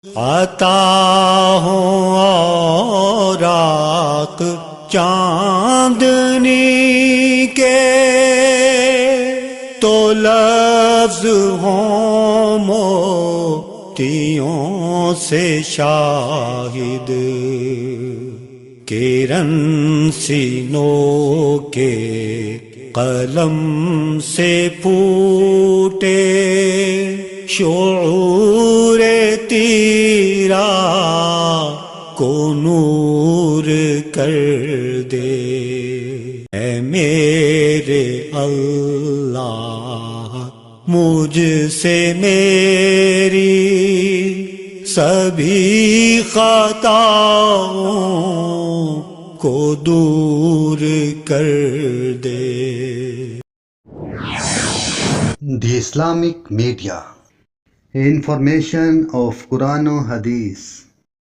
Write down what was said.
عطا ہوں اوراق چاندنی کے تو لفظ ہوں موتیوں سے شاہد، کرن سینوں کے قلم سے پھوٹے شعور تیرا کو نور کر دے۔ اے میرے اللہ مجھ سے میری سبھی خطاؤں کو دور کر دے۔ The Islamic Media. Information of Quran and Hadith.